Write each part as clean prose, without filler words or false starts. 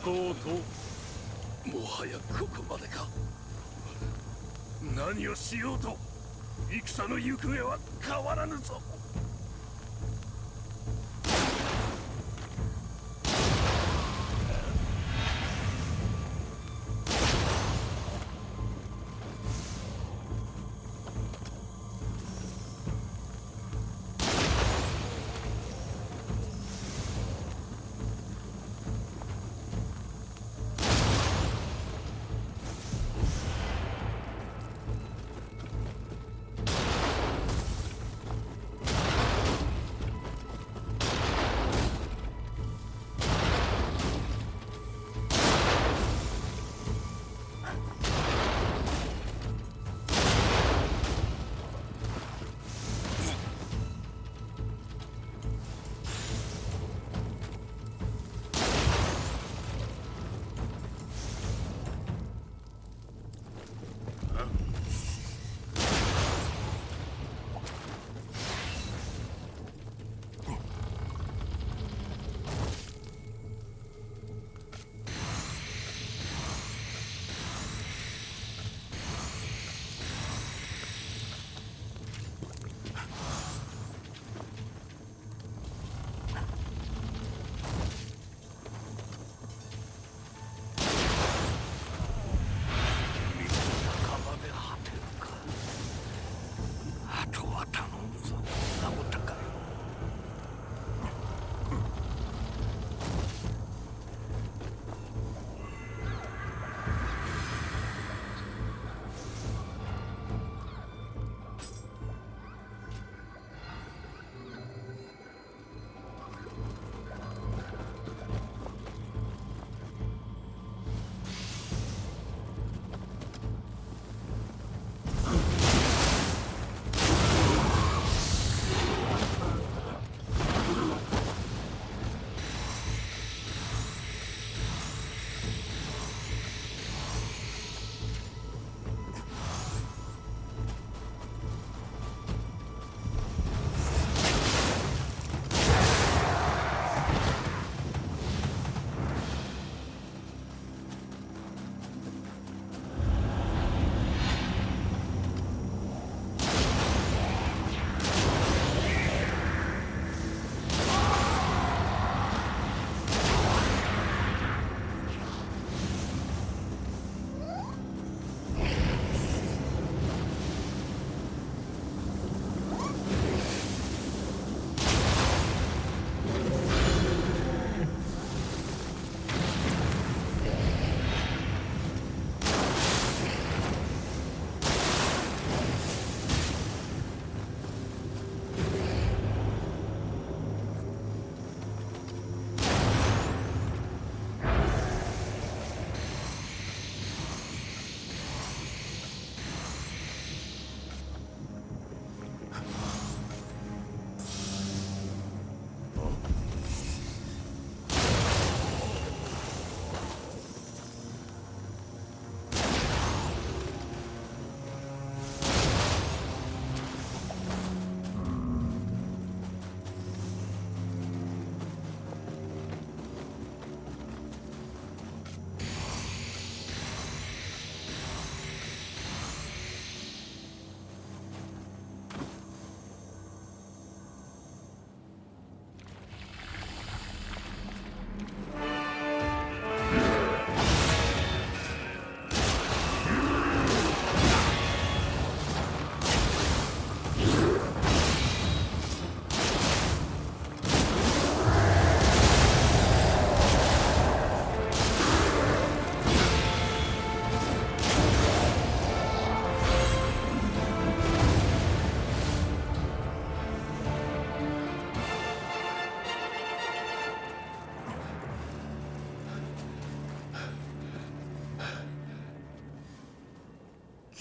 ここをもはやここまでか。何をしようと戦の行方は変わらぬぞ。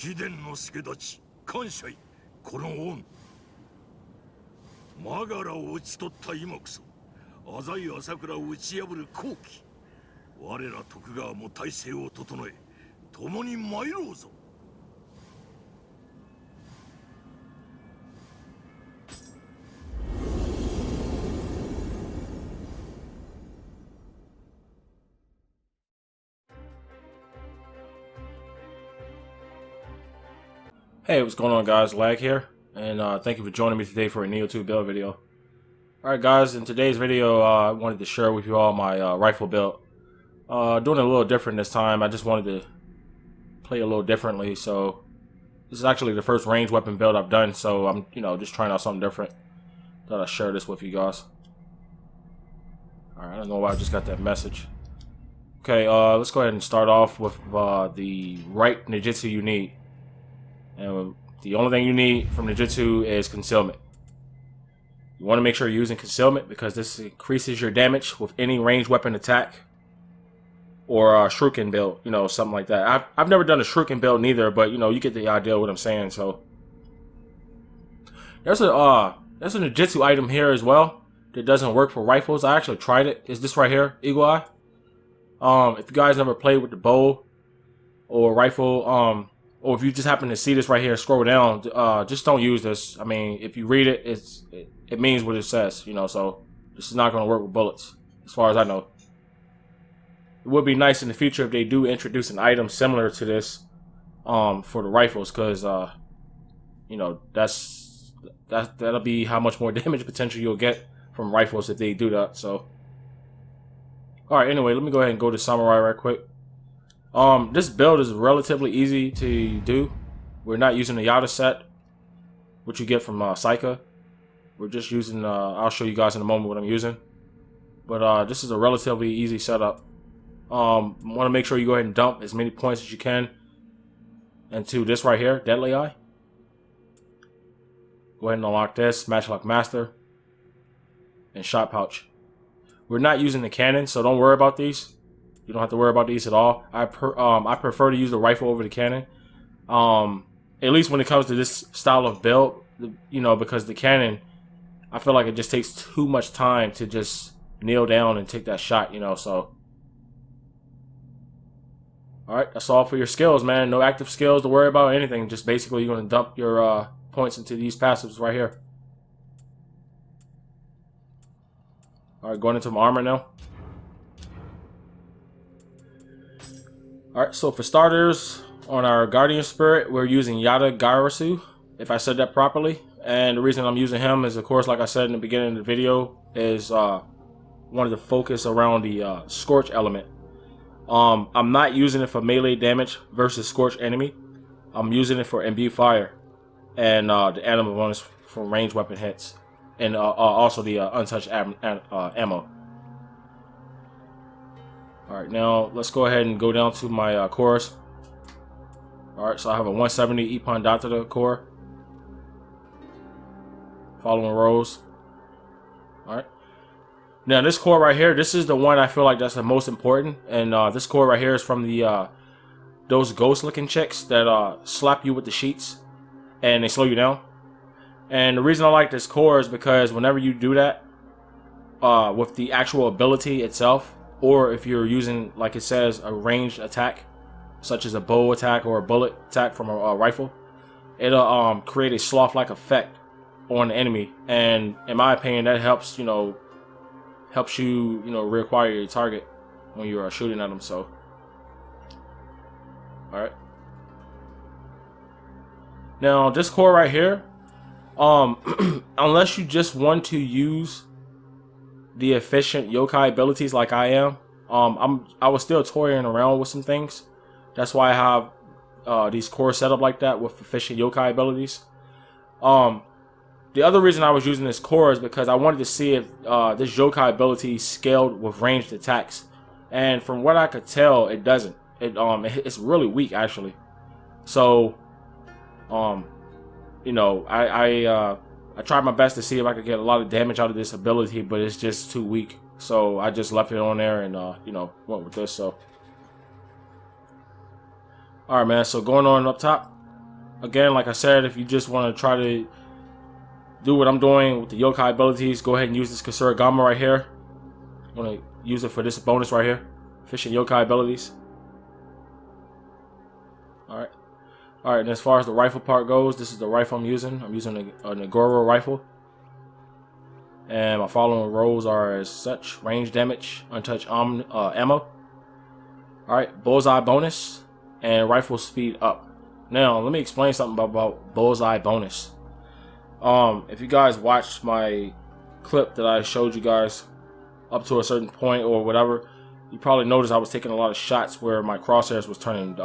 秘伝の助太刀感謝いこの恩。マガラを討ち取った今こそ浅井朝倉を打ち破る好機。我ら徳川も体制を整え共に参ろうぞ。Hey, what's going on, guys? Lag here, and thank you for joining me today for a Neo 2 build video. Alright guys, in today's video I wanted to share with you all my rifle build. Doing it a little different this time. I just wanted to play a little differently, so this is actually the first ranged weapon build I've done, so I'm just trying out something different. Thought I'd share this with you guys. Alright, I don't know why I just got that message. Okay, let's go ahead and start off with the right Ninjutsu you need. And the only thing you need from Ninjutsu is concealment. You want to make sure you're using concealment because this increases your damage with any ranged weapon attack or a shuriken build, something like that. I've never done a shuriken build neither, but you get the idea of what I'm saying. So there's a Ninjutsu item here as well that doesn't work for rifles. I actually tried it. It's this right here, Eagle Eye. If you guys never played with the bow or rifle, or if you just happen to see this right here, scroll down, just don't use this. I mean, if you read it, it means what it says, so this is not going to work with bullets, as far as I know. It would be nice in the future if they do introduce an item similar to this for the rifles, because, that'll be how much more damage potential you'll get from rifles if they do that, so. Alright, anyway, let me go ahead and go to Samurai right quick. This build is relatively easy to do. We're not using the Yada set, which you get from Saika. We're just using, I'll show you guys in a moment what I'm using. But this is a relatively easy setup. Want to make sure you go ahead and dump as many points as you can into this right here, Deadly Eye. Go ahead and unlock this, Matchlock Master, and Shot Pouch. We're not using the cannon, so don't worry about these. You don't have to worry about these at all. I prefer to use the rifle over the cannon. At least when it comes to this style of build, because the cannon, I feel like it just takes too much time to just kneel down and take that shot, so. Alright, that's all for your skills, man. No active skills to worry about, anything. Just basically you're going to dump your points into these passives right here. Alright, going into my armor now. Alright, so for starters, on our Guardian Spirit, we're using Yada Garasu, if I said that properly. And the reason I'm using him is, of course, like I said in the beginning of the video, is wanted to focus around the Scorch element. I'm not using it for melee damage versus Scorch enemy. I'm using it for Imbue Fire and the animal bonus from ranged weapon hits. And also the untouched ammo. Alright, now let's go ahead and go down to my cores. Alright, so I have a 170 Ippon Datada core. Following rows. Alright. Now this core right here, this is the one I feel like that's the most important. And this core right here is from the those ghost looking chicks that slap you with the sheets and they slow you down. And the reason I like this core is because whenever you do that, with the actual ability itself, or if you're using, like it says, a ranged attack, such as a bow attack or a bullet attack from a rifle, it'll create a sloth-like effect on the enemy. And in my opinion, that helps, helps you, reacquire your target when you're shooting at them. So, all right. Now this core right here, unless you just want to use the efficient yokai abilities like I am, I was still toying around with some things. That's why I have these cores set up like that with efficient yokai abilities. The other reason I was using this core is because I wanted to see if this yokai ability scaled with ranged attacks, and from what I could tell, it doesn't. It's really weak actually. So, I tried my best to see if I could get a lot of damage out of this ability, but it's just too weak. So I just left it on there and, went with this. So, alright, man. So going on up top, again, like I said, if you just want to try to do what I'm doing with the yokai abilities, go ahead and use this kusarigama right here. I'm going to use it for this bonus right here. Efficient yokai abilities. Alright. Alright, and as far as the rifle part goes, this is the rifle I'm using. I'm using a Nagoro rifle. And my following rolls are as such: range damage, untouched ammo. Alright, bullseye bonus, and rifle speed up. Now, let me explain something about bullseye bonus. If you guys watched my clip that I showed you guys up to a certain point or whatever, you probably noticed I was taking a lot of shots where my crosshairs was turning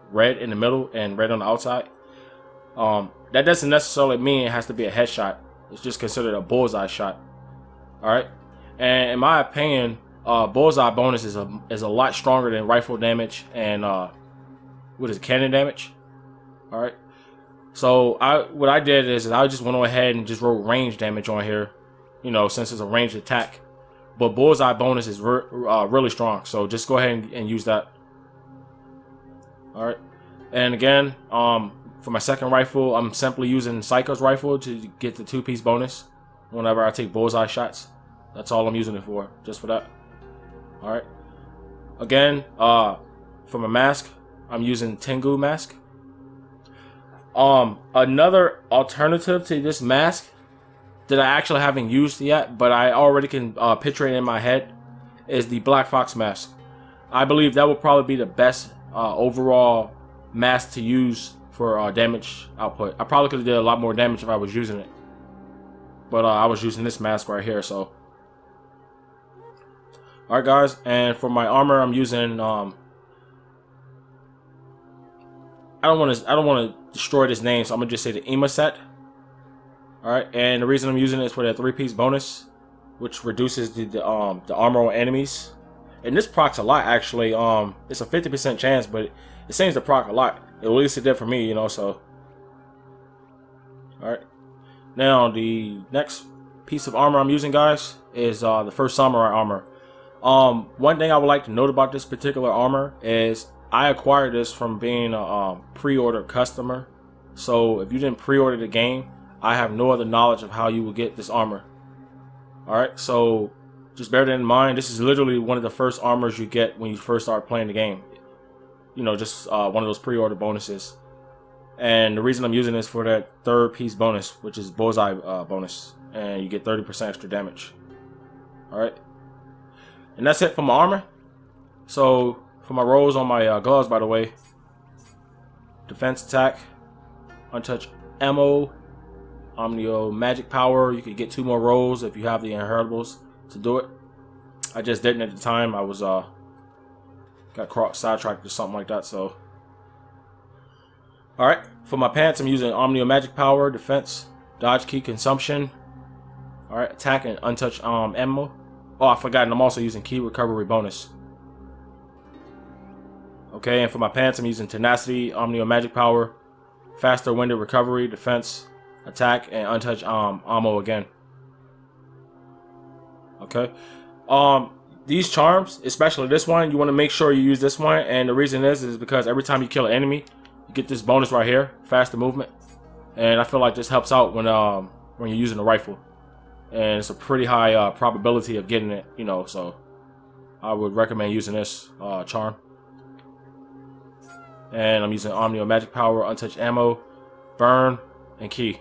red in the middle and red on the outside. That doesn't necessarily mean it has to be a headshot. It's just considered a bullseye shot. Alright, and in my opinion, bullseye bonus is a lot stronger than rifle damage and cannon damage. Alright, so what I did is I just went on ahead and just wrote range damage on here, you know, since it's a ranged attack. But bullseye bonus is really strong, so just go ahead and use that. Alright, and again, for my second rifle, I'm simply using Psycho's rifle to get the 2-piece bonus whenever I take bullseye shots. That's all I'm using it for, just for that. Alright. Again, for my mask, I'm using Tengu mask. Another alternative to this mask that I actually haven't used yet, but I already can picture it in my head, is the Black Fox mask. I believe that would probably be the best overall mask to use for damage output. I probably could have did a lot more damage if I was using it. But I was using this mask right here, so. Alright guys, and for my armor I'm using I don't want to destroy this name, so I'm gonna just say the Ima set. Alright, and the reason I'm using it is for that 3-piece bonus, which reduces the armor on enemies. And this procs a lot actually. It's a 50% chance, but it seems to proc a lot. At least it did for me, you know, so. Alright. Now the next piece of armor I'm using, guys, is the first samurai armor. One thing I would like to note about this particular armor is I acquired this from being a pre-order customer. So if you didn't pre-order the game, I have no other knowledge of how you will get this armor. Alright, so just bear that in mind. This is literally one of the first armors you get when you first start playing the game. You know, just one of those pre-order bonuses. And the reason I'm using this for that 3rd piece bonus, which is bullseye bonus. And you get 30% extra damage. Alright. And that's it for my armor. So, for my rolls on my gloves, by the way. Defense attack. Untouched ammo. Omnio magic power. You could get 2 more rolls if you have the inheritables to do it. I just didn't at the time. I was got sidetracked or something like that, so. Alright, for my pants I'm using Omnio magic power, defense, dodge key consumption. Alright, attack and untouched ammo. Oh, I forgot, and I'm also using key recovery bonus. Okay, and for my pants I'm using tenacity, Omnio magic power, faster winded recovery, defense, attack, and untouched ammo again. Okay. These charms, especially this one, you want to make sure you use this one, and the reason is because every time you kill an enemy, you get this bonus right here, faster movement, and I feel like this helps out when you're using a rifle, and it's a pretty high probability of getting it, you know. So I would recommend using this charm. And I'm using Omnio magic power, untouched ammo, burn, and key.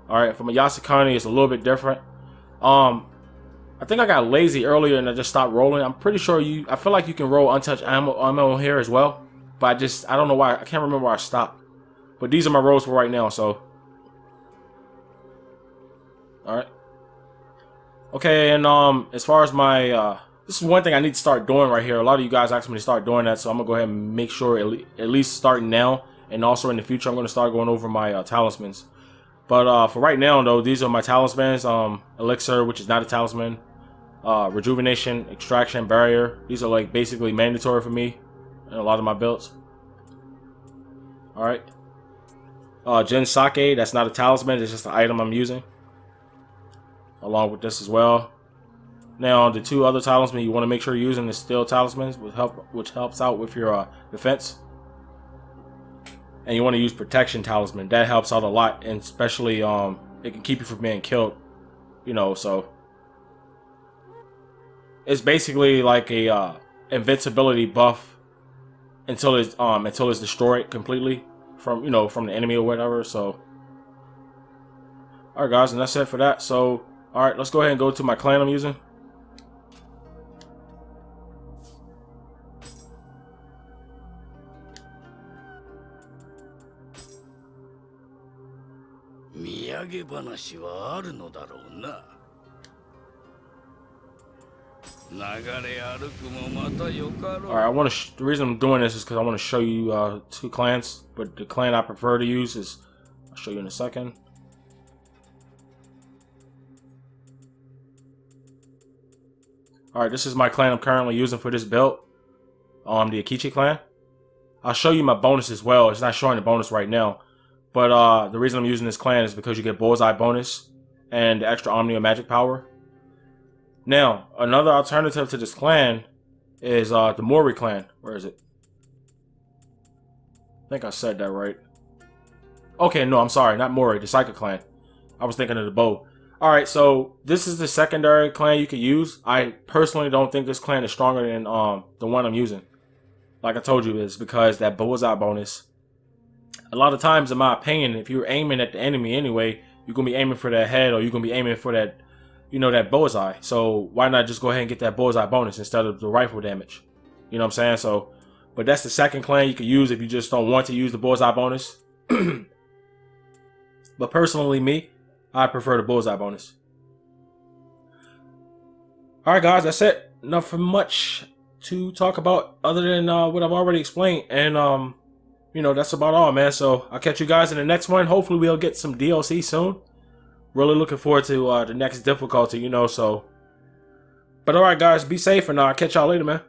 All right, for my Yasukani, it's a little bit different. I think I got lazy earlier and I just stopped rolling. I'm pretty sure I feel like you can roll untouched ammo here as well. But I don't know why. I can't remember where I stopped. But these are my rolls for right now, so. Alright. Okay, and as far as my, this is one thing I need to start doing right here. A lot of you guys asked me to start doing that, so I'm going to go ahead and make sure at least starting now. And also in the future, I'm going to start going over my talismans. But for right now, though, these are my talismans. Elixir, which is not a talisman. Rejuvenation, extraction, barrier. These are like basically mandatory for me in a lot of my builds. Alright. Jin Sake, that's not a talisman, it's just an item I'm using. Along with this as well. Now, the 2 other talismans you want to make sure you're using is steel talismans, which helps out with your defense. and you want to use protection talisman. That helps out a lot, and especially it can keep you from being killed, you know. So it's basically like a invincibility buff until it's destroyed completely from, you know, from the enemy or whatever. So alright guys, and that's it for that. So alright, let's go ahead and go to my clan I'm using. Alright, the reason I'm doing this is because I want to show you two clans, but the clan I prefer to use is, I'll show you in a second. Alright, this is my clan I'm currently using for this build, the AKECHI clan. I'll show you my bonus as well. It's not showing the bonus right now, but the reason I'm using this clan is because you get bullseye bonus and the extra omni magic power. Now, another alternative to this clan is the Mori clan. Where is it? I think I said that right. Okay, no, I'm sorry, not Mori, the Psychic clan. I was thinking of the bow. Alright, so this is the secondary clan you could use. I personally don't think this clan is stronger than the one I'm using. Like I told you, it's because that bullseye bonus. A lot of times, in my opinion, if you're aiming at the enemy anyway, you're going to be aiming for that head, or you're going to be aiming for that, you know, that bullseye. So why not just go ahead and get that bullseye bonus instead of the rifle damage? You know what I'm saying? So, but that's the second clan you could use if you just don't want to use the bullseye bonus. But personally, me, I prefer the bullseye bonus. Alright guys, that's it. Nothing much to talk about other than what I've already explained. And you know, that's about all, man. So I'll catch you guys in the next one. Hopefully we'll get some DLC soon. Really looking forward to the next difficulty, you know, so. But alright guys, be safe, and I'll catch y'all later, man.